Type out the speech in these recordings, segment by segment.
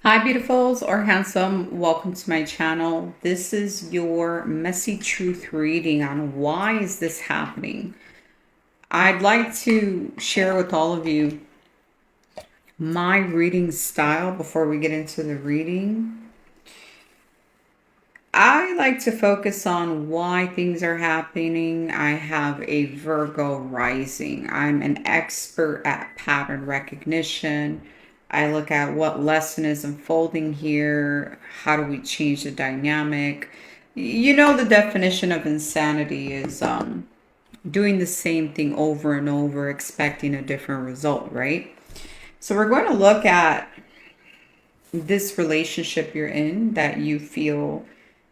Hi, beautifuls or handsome. Welcome to my channel. This is your messy truth reading on why is this happening. I'd like to share with all of you my reading style before we get into the reading. I like to focus on why things are happening. I have a Virgo rising. I'm an expert at pattern recognition. I look at what lesson is unfolding here. How do we change the dynamic? You know, the definition of insanity is doing the same thing over and over, expecting a different result, right? So we're going to look at this relationship you're in that you feel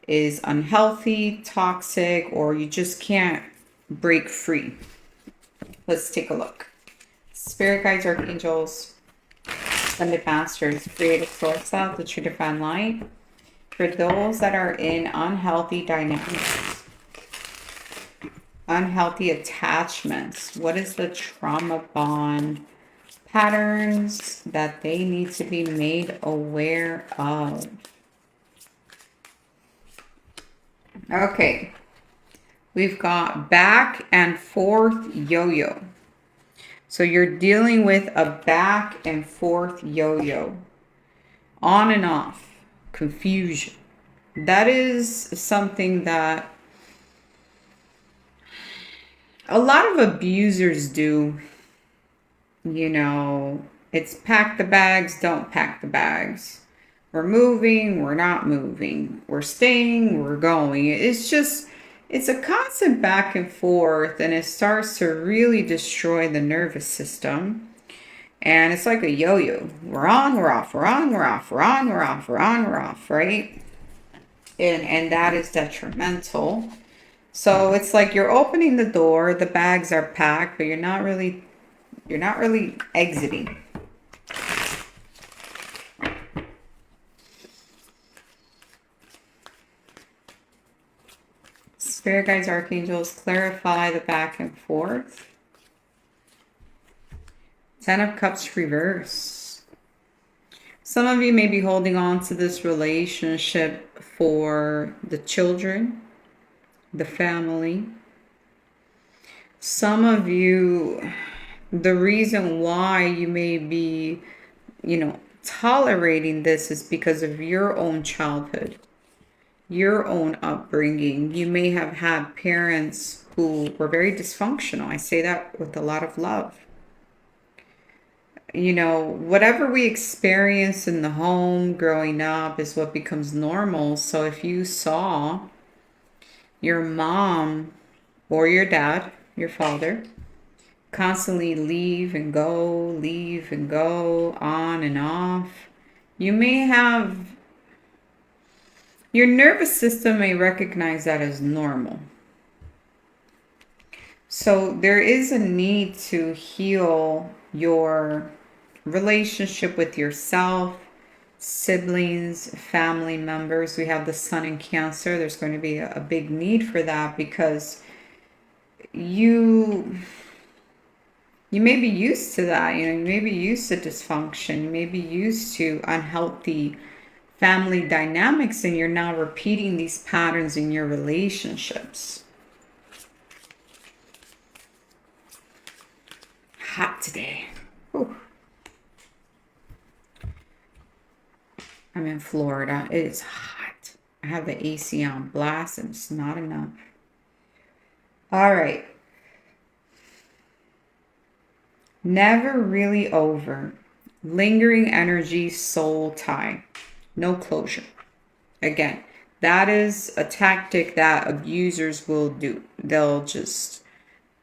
is unhealthy, toxic, or you just can't break free. Let's take a look. Spirit guides, archangels, ascended masters, creative source self, the true divine light. For those that are in unhealthy dynamics, unhealthy attachments, what is the trauma bond patterns that they need to be made aware of? Okay, we've got back and forth yo-yo. So you're dealing with a back and forth yo-yo. On and off. Confusion. That is something that a lot of abusers do. You know, it's pack the bags, don't pack the bags. We're moving, we're not moving. We're staying, we're going. It's a constant back and forth, and it starts to really destroy the nervous system. And it's like a yo-yo. We're on, we're off, we're on, we're off, we're on, we're off, we're on, we're off, right? And that is detrimental. So it's like you're opening the door, the bags are packed, but you're not really exiting. Spirit guides, archangels, clarify the back and forth. Ten of Cups reverse. Some of you may be holding on to this relationship for the children, the family. Some of you, the reason why you may be, tolerating this is because of your own childhood, your own upbringing. You may have had parents who were very dysfunctional. I say that with a lot of love. Whatever we experience in the home growing up is what becomes normal. So if you saw your mom or your dad, your father, constantly leave and go, on and off, you may have, your nervous system may recognize that as normal. So there is a need to heal your relationship with yourself, siblings, family members. We have the sun in Cancer. There's going to be a big need for that because you may be used to that. You may be used to dysfunction. You may be used to unhealthy family dynamics, and you're now repeating these patterns in your relationships. Hot today. Whew. I'm in Florida. It is hot. I have the AC on blast and it's not enough. All right. Never really over. Lingering energy, soul tie. No closure. Again, that is a tactic that abusers will do. They'll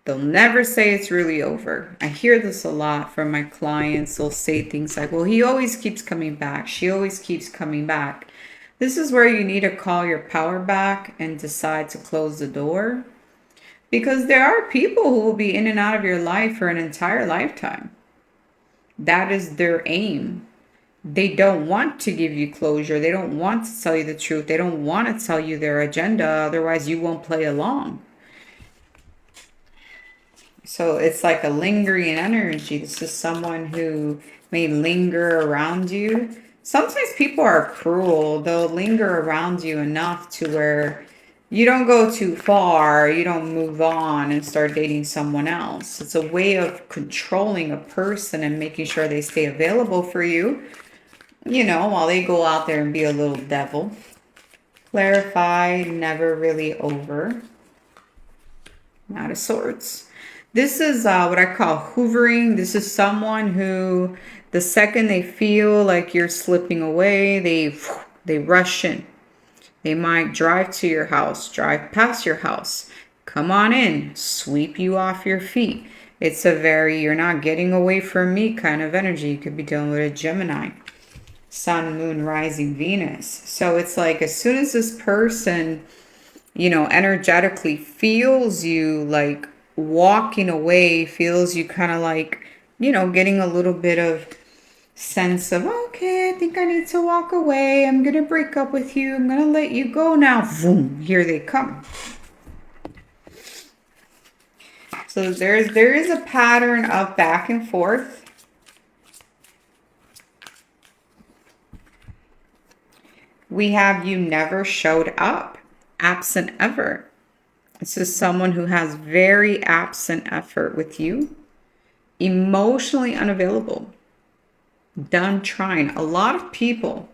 never say it's really over. I hear this a lot from my clients. They'll say things like, well, he always keeps coming back. She always keeps coming back. This is where you need to call your power back and decide to close the door. Because there are people who will be in and out of your life for an entire lifetime. That is their aim. They don't want to give you closure. They don't want to tell you the truth. They don't want to tell you their agenda. Otherwise, you won't play along. So it's like a lingering energy. This is someone who may linger around you Sometimes people are cruel. They'll linger around you enough to where you don't go too far, you don't move on and start dating someone else. It's a way of controlling a person and making sure they stay available for you, while they go out there and be a little devil. Clarify, never really over. Knight of Swords. This is what I call hoovering. This is someone who, the second they feel like you're slipping away, they rush in. They might drive to your house, drive past your house, come on in, sweep you off your feet. It's a very, you're not getting away from me kind of energy. You could be dealing with a Gemini. Sun, Moon, Rising, Venus. So it's like as soon as this person, energetically feels you like walking away, feels you kind of like, getting a little bit of sense of, okay, I think I need to walk away. I'm going to break up with you. I'm going to let you go now. Boom, here they come. So there is a pattern of back and forth. We have you never showed up, absent ever. This is someone who has very absent effort with you, emotionally unavailable, done trying. A lot of people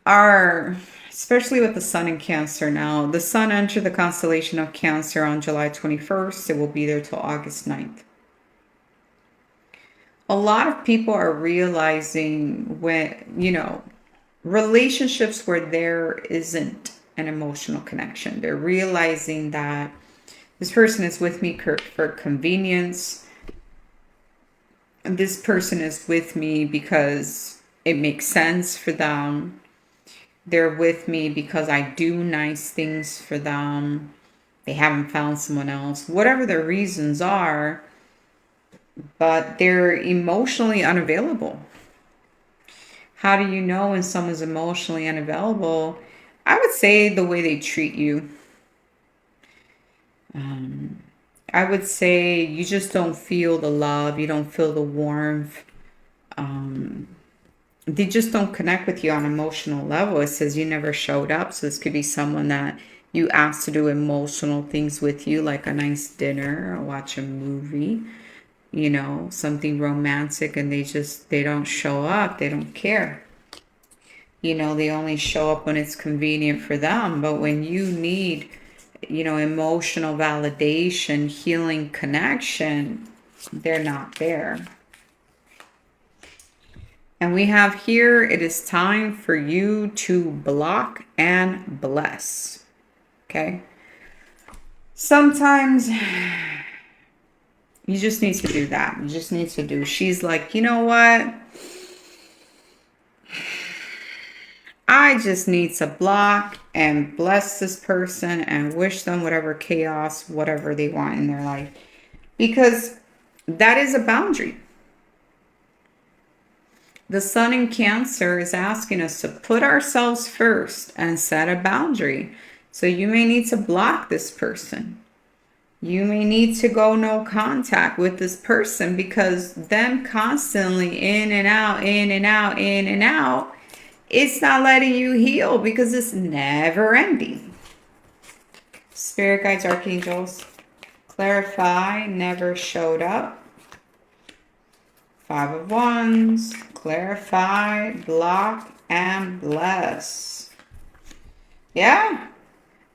are, especially with the sun in Cancer now, the sun entered the constellation of Cancer on July 21st. It will be there till August 9th. A lot of people are realizing when, relationships where there isn't an emotional connection. They're realizing that this person is with me for convenience. This person is with me because it makes sense for them. They're with me because I do nice things for them. They haven't found someone else. Whatever their reasons are, but they're emotionally unavailable. How do you know when someone's emotionally unavailable? I would say the way they treat you. I would say you just don't feel the love. You don't feel the warmth. They just don't connect with you on an emotional level. It says you never showed up. So this could be someone that you asked to do emotional things with you, like a nice dinner or watch a movie, something romantic, and they don't show up. They don't care. They only show up when it's convenient for them. But when you need, emotional validation, healing, connection, they're not there. And we have here, it is time for you to block and bless. Okay? Sometimes you just need to do that. You just need to do. She's like, you know what? I just need to block and bless this person and wish them whatever chaos, whatever they want in their life. Because that is a boundary. The sun in Cancer is asking us to put ourselves first and set a boundary. So you may need to block this person. You may need to go no contact with this person because them constantly in and out, in and out, in and out, it's not letting you heal because it's never ending. Spirit guides, archangels, clarify, never showed up. 5 of Wands, clarify, block, and bless. Yeah.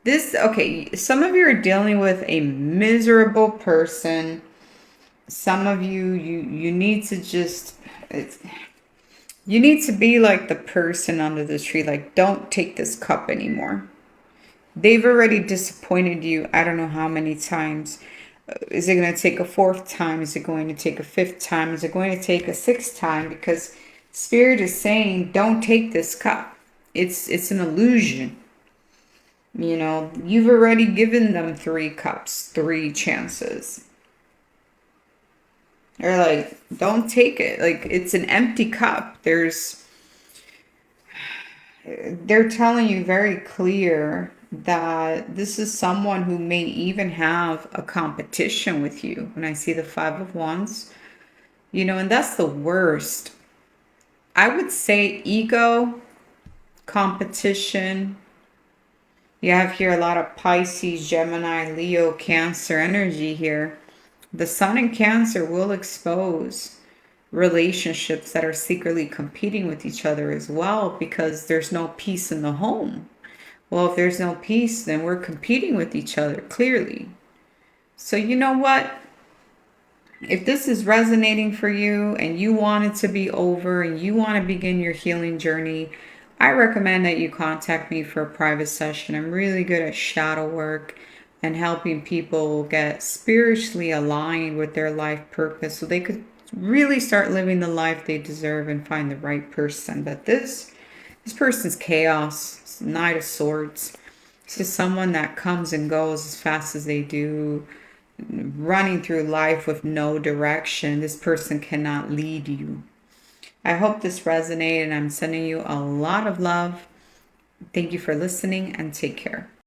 Okay, some of you are dealing with a miserable person. Some of you need to just, you need to be like the person under the tree, like, don't take this cup anymore. They've already disappointed you, I don't know how many times. Is it going to take a 4th time? Is it going to take a 5th time? Is it going to take a 6th time? Because Spirit is saying, don't take this cup. It's an illusion. You've already given them 3 cups, 3 chances. They're like, don't take it. Like, it's an empty cup. They're telling you very clear that this is someone who may even have a competition with you. When I see the 5 of Wands, and that's the worst. I would say ego, competition. You have here a lot of Pisces, Gemini, Leo, Cancer energy here. The Sun in Cancer will expose relationships that are secretly competing with each other as well because there's no peace in the home. Well, if there's no peace, then we're competing with each other, clearly. So, you know what? If this is resonating for you and you want it to be over and you want to begin your healing journey, I recommend that you contact me for a private session. I'm really good at shadow work and helping people get spiritually aligned with their life purpose so they could really start living the life they deserve and find the right person. But this person's chaos. It's Knight of Swords. It's just someone that comes and goes as fast as they do, running through life with no direction. This person cannot lead you. I hope this resonated, and I'm sending you a lot of love. Thank you for listening and take care.